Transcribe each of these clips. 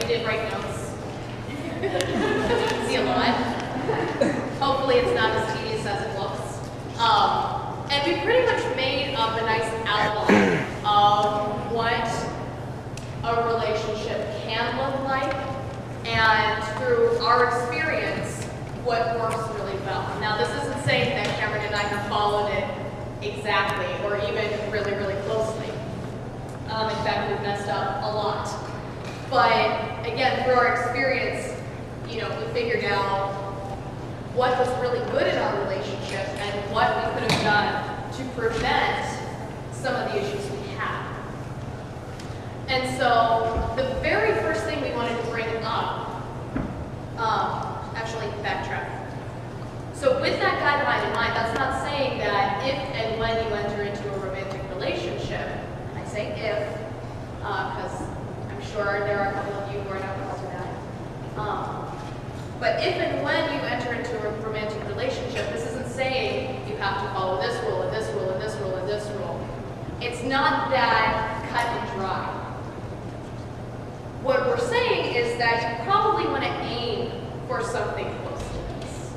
did write notes. See a lot. Hopefully it's not as tedious as it looks. And we pretty much made up a nice outline of what a relationship can look like, and through our experience, what works really well. Now, this isn't saying that Cameron and I have followed it exactly, or even really, really closely. In fact, we've messed up a lot. But again, through our experience, we figured out what was really good in our relationship and what we could have done to prevent some of the issues we had. And so the very first thing we wanted to bring up, actually backtrack. So with that guideline in mind, that's not saying that if and when you enter into a romantic relationship, and I say if, because I'm sure there are a couple of you who are not close to that. But if and when you enter into a romantic relationship, this isn't saying you have to follow this rule and this rule and this rule and this rule. It's not that cut and dry. What we're saying is that you probably want to aim for something close to this.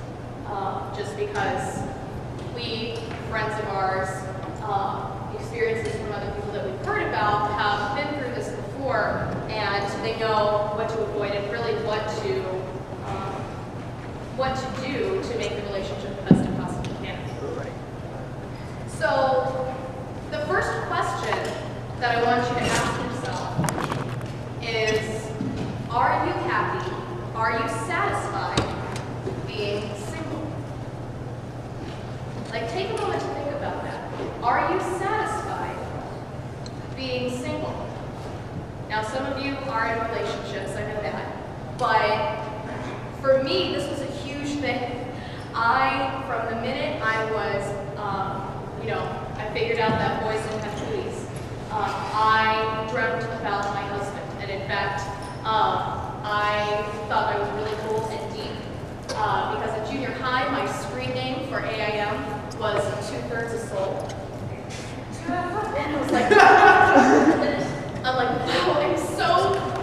Just because we, friends of ours, experiences from other people that we've heard about have been through this before, and they know what to avoid and really what to do to make the relationship the best it possibly can. Right. So the first question that I want you to ask yourself is, are you happy? Are you satisfied being single? Like, take a moment to think about that. Are you satisfied being single? Now, some of you are in relationships, I know that. But for me, this was a huge thing. From the minute I was, I figured out that boys didn't have cooties, I dreamt about my husband. And in fact, I thought I was really cool and deep because in junior high, my screen name for AIM was 2/3 a soul. And I was like, I'm like, wow, I'm so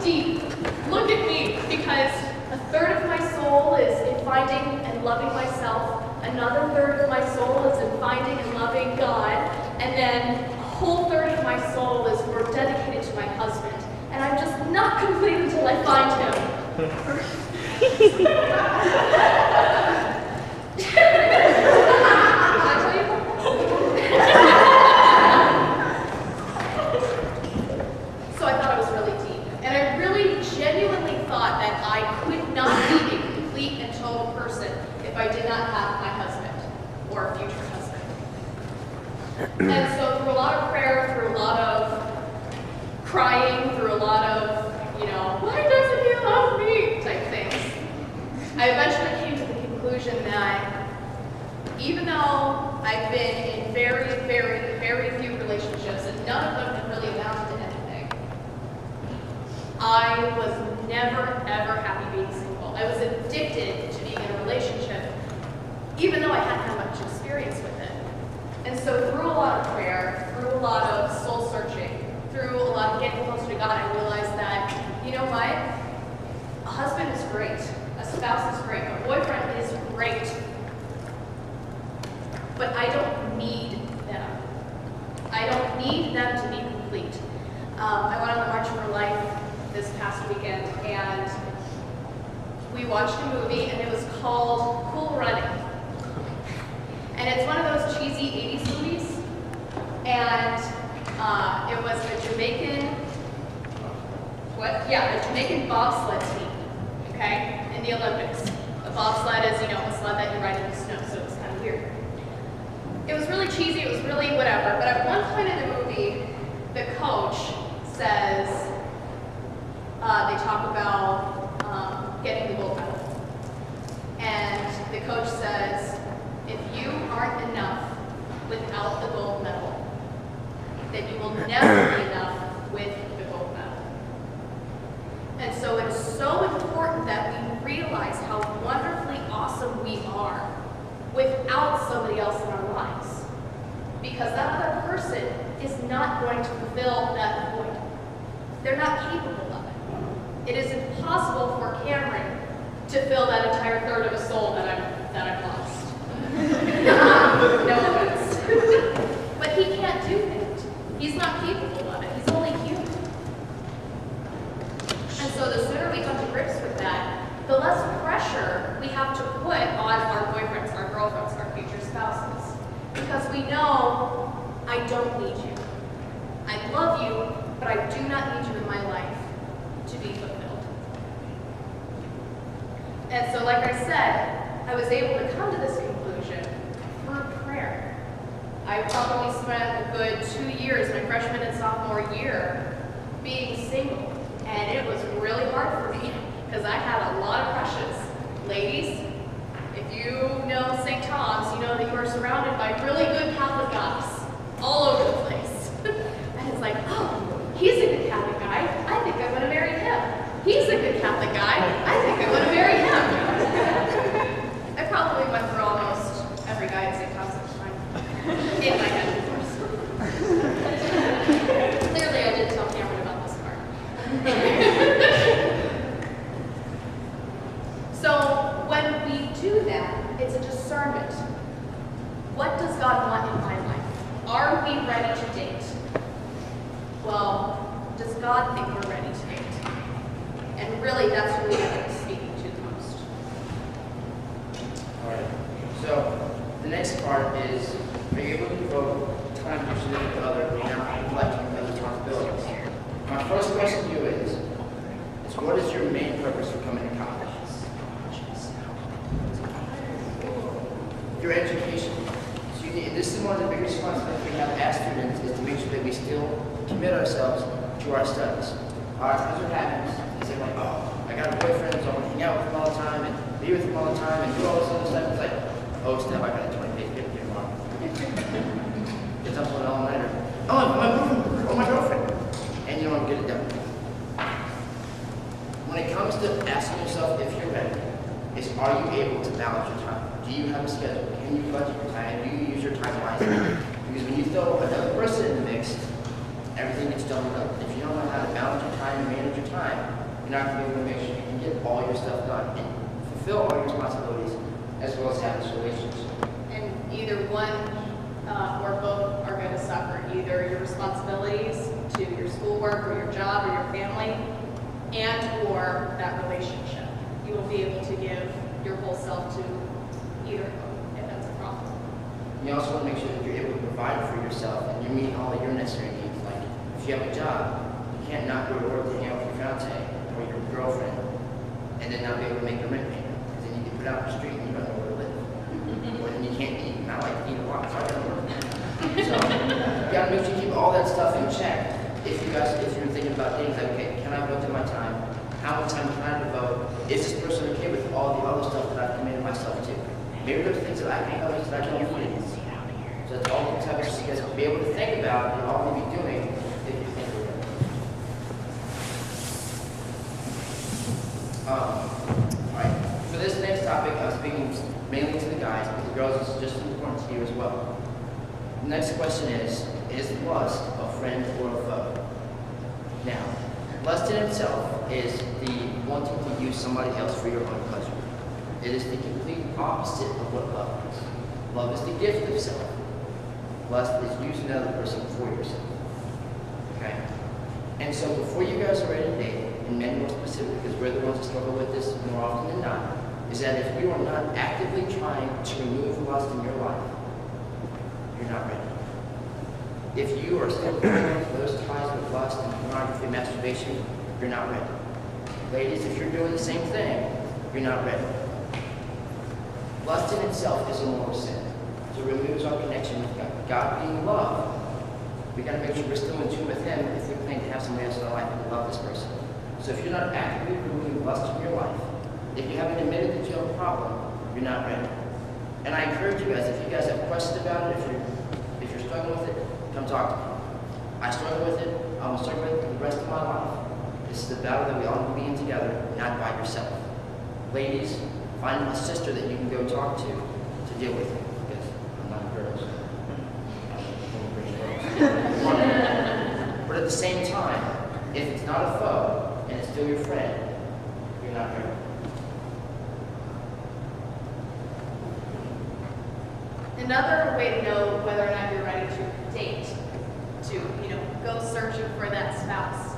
deep. Look at me, because a third of my soul is in finding and loving myself. Another third of my soul is in finding and loving God. And then a whole third of my soul is more dedicated to my husband. And I'm just not complete until I find him. So I thought it was really deep. And I really genuinely thought that I could not be a complete and total person if I did not have my husband or a future husband. And so through a lot of prayer, through a lot of crying, through a lot of, why doesn't he love me type things, I eventually came to the conclusion that even though I've been in very, very, very few relationships and none of them have really amounted to anything, I was never, ever happy being single. I was addicted to being in a relationship, even though I hadn't had much experience with it. And so through a lot of prayer, through a lot of soul searching, through a lot of getting closer to God, I realized that, you know what? A husband is great. A spouse is great. A boyfriend is great. But I don't need them. I don't need them to be complete. I went on the March for Life this past weekend, and we watched a movie, and it was called Cool Running. And it's one of those cheesy 80s movies. And it was a Jamaican bobsled team, okay, in the Olympics. A bobsled is, a sled that you ride in the snow, so it's kind of weird. It was really cheesy, it was really whatever, but at one point in the movie, the coach says, they talk about getting the gold medal. And the coach says, if you aren't enough without the gold medal, then you will never be enough with the gold medal. And so it's so important that we realize how wonderfully awesome we are without somebody else in our lives. Because that other person is not going to fulfill that void. They're not capable of it. it is impossible for Cameron to fill that entire third of a soul that I've lost. No offense. But he can't do that. He's not capable of it. He's only human. And so the sooner we come to grips with that, the less pressure we have to put on our boyfriends, our girlfriends, our future spouses. Because we know, I don't need you. I love you, but I do not need you in my life to be fulfilled. And so, like I said, I was able to come to this conclusion through prayer. I probably spent a good 2 years, my freshman and sophomore year, being single. And it was really hard for me because I had a lot of crushes. Ladies, if you know St. Tom's, you know that you are surrounded by really good Catholic guys all over the place. And it's like, oh, he's a good Catholic guy. I think I'm going to marry him. He's a good Catholic guy. I think I'm going to marry him. I probably went through almost every guy at St. Tom's at the time. In my head, of course. Clearly, I didn't tell Cameron about this part. So when we do that, it's a discernment. What does God want in my life? Are we ready to date? Well, does God think we're ready to date? And really, that's who we end up speaking to the most. All right. So the next part is, are you able to devote time to your significant other without neglecting your responsibilities? My first question to you is what is your main purpose for coming to college? Your education. So this is one of the biggest responsibilities we have as students, is to make sure that we still commit ourselves to our studies. Our friends are happy. They say like, oh, I got a boyfriend, so I'm going to hang out with him all the time and be with him all the time and do all this other stuff. It's like, oh, snap, I got a 20-page paper here tomorrow. Gets up for an all-nighter. Oh, my boyfriend, or my girlfriend. And you don't get it done. When it comes to asking yourself if you're ready, is are you able to balance your time? Do you have a schedule? Can you budget your time? Do you use your time wisely? Because when you throw another person in the mix, everything gets jumbled up. If you don't know how to balance your time and manage your time, you're not going to be able to make sure you can get all your stuff done and fulfill all your responsibilities, as well as have this relationship. And either one or both are going to suffer. Either your responsibilities to your schoolwork or your job or your family, and or that relationship. You will be able to give your whole self to either of them, if that's a problem. You also want to make sure that you're able to provide for yourself and you're meeting all of your necessary needs. Like, if you have a job, you can't not go to work to hang out with your fiance or your girlfriend and then not be able to make your rent payment. Because then you get put out on the street and you don't know where to live. Or then you can't eat. And I like to eat a lot, so I gotta work. So you gotta make sure you keep all that stuff in check. If you're thinking about things like, okay, can I budget my time? How much time can I devote? Is this person okay with all the other stuff that I've committed myself to? Maybe there's things that I hang out with that I don't want to do. So it's all the types of things you guys will be able to think about and all you'll be doing if you think we're ready. Alright, for this next topic, I'm speaking mainly to the guys, but the girls is just as important to you as well. The next question is lust a friend or a foe? Now, lust in itself is the wanting to use somebody else for your own pleasure. It is the complete opposite of what love is. Love is the gift of self. Lust is using another person for yourself. Okay? And so before you guys are ready to date, and men more specific, because we're the ones that struggle with this more often than not, is that if you are not actively trying to remove lust in your life, you're not ready. If you are still clinging to those ties with lust and pornography and masturbation, you're not ready. Ladies, if you're doing the same thing, you're not ready. Lust in itself is a moral sin. So it removes our connection with God. God being love, we got to make sure we're still in tune with Him if we plan to have somebody else in our life and love this person. So if you're not actively removing lust from your life, if you haven't admitted that you have a problem, you're not ready. And I encourage you guys, if you guys have questions about it, if you're struggling with it, come talk to me. I struggle with it. I'm going to struggle with it for the rest of my life. This is the battle that we all need to be in together, not by yourself. Ladies, find a sister that you can go talk to deal with it. Because I'm not girls. But at the same time, if it's not a foe and it's still your friend, you're not ready. Another way to know whether or not you're ready to date, to go searching for that spouse,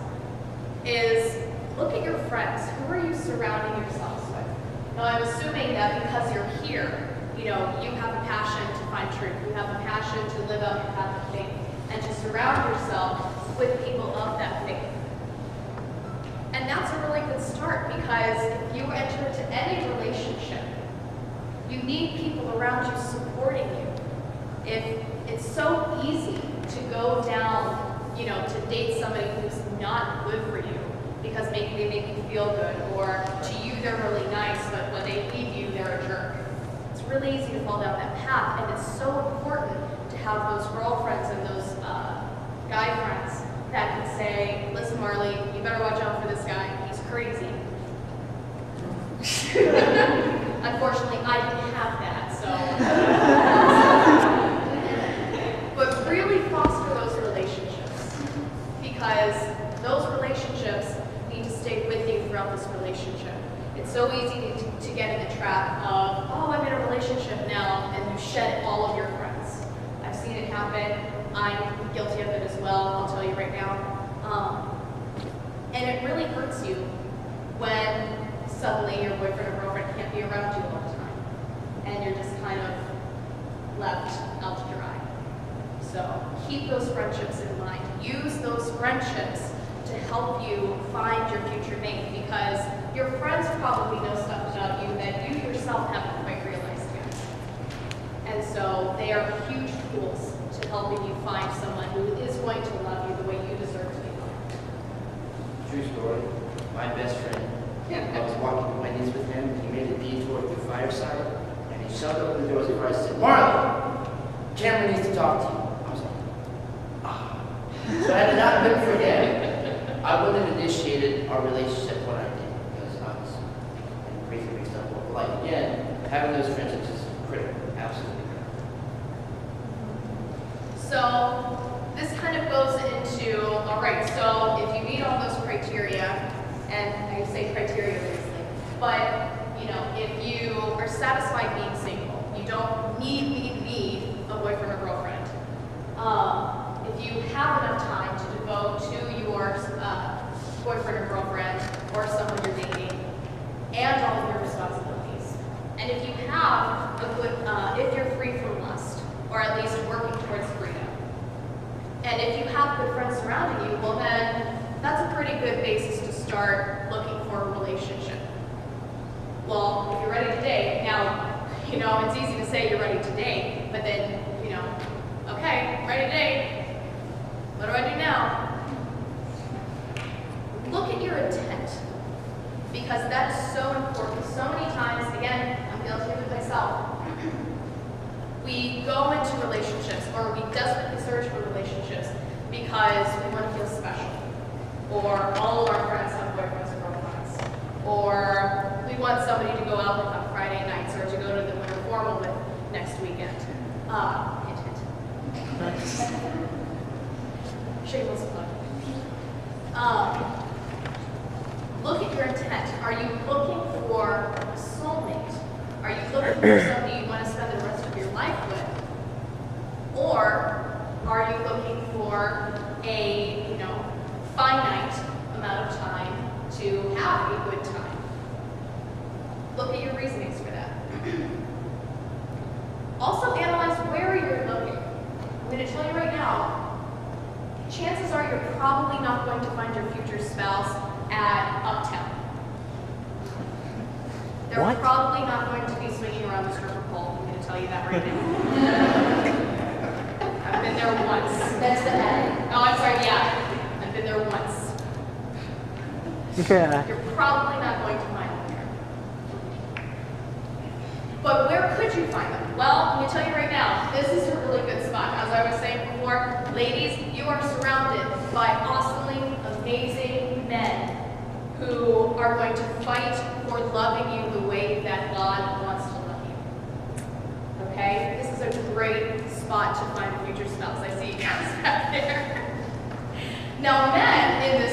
is look at your friends. Who are you surrounding yourselves with? Now, I'm assuming that because you're here, you have a passion to find truth. You have a passion to live out your path of faith and to surround yourself with people of that faith. And that's a really good start, because if you enter into any relationship, you need people around you supporting you. If it's so easy to go down, to date somebody who's not good for you because maybe they make you feel good, or to you they're really nice, but when they leave you, they're a jerk. It's really easy to fall down that path, and it's so important to have those girlfriends and those guy friends that can say, listen, Marley, you better watch out for this guy. He's crazy. Unfortunately, I didn't have that, so. But really foster those relationships, because those relationships need to stay with you throughout this relationship. It's so easy to get in the trap of, oh, I'm in a relationship now, and you shed all of your friends. I've seen it happen. I'm guilty of it as well, I'll tell you right now. And it really hurts you when suddenly your boyfriend or girlfriend can't be around you all the time, and you're just kind of left out to dry. So keep those friendships in mind. Use those friendships to help you find your future mate, because your friends probably know stuff about you that you yourself haven't quite realized yet. And so they are huge tools to helping you find someone who is going to love you the way you deserve to be loved. True story. My best friend, I was walking to my knees with him, he made a detour through Fireside, and he shoved open the doors of the car and said, Marley, Cameron needs to talk to you. I was like, ah. So had it not been for him, I wouldn't have initiated our relationship when I did, because I was in crazy mixed up. But like, again, having those friendships is critical, absolutely critical. So this kind of goes into, all right, so if you meet all those criteria, and I say criteria loosely, but if you are satisfied being single, you don't need a boyfriend or girlfriend. If you have enough time to devote to your boyfriend or girlfriend or someone you're dating, and all of your responsibilities, and if you have a good, if you're free from lust, or at least working towards freedom, and if you have good friends surrounding you, well then that's a pretty good basis to start looking for a relationship. Well, if you're ready to date, now, it's easy to say you're ready to date, but then, okay, ready to date, what do I do now? Look at your intent, because that is so important. So many times, again, I'm guilty of it myself, we go into relationships, or we desperately search for relationships because we want to feel special, or all of our friends have boyfriends and girlfriends, or we want somebody to go out with on Friday nights, or to go to the winter formal with next weekend. Hint, hint. Shameless plug. Look at your intent. Are you looking for a soulmate? Are you looking for somebody you want to spend the rest of your life with? Or are you looking for a, finite amount of time to have a good time? Look at your reasonings for that. Also analyze where you're looking. I'm going to tell you right now, chances are you're probably not going to find your future spouse at Uptown. They're probably not going to be swinging around the stripper pole. I'm going to tell you that right now. I've been there once. That's the end. Oh, I'm sorry, yeah. I've been there once. Yeah. You're probably not going to find them there. But where could you find them? Well, I'm going to tell you right now, this is a really good spot. As I was saying before, ladies, you are surrounded by awesomely amazing men who are going to fight for loving you the way that God wants to love you. Okay? This is a great spot to find a future spouse. I see you guys back there. Now, men in this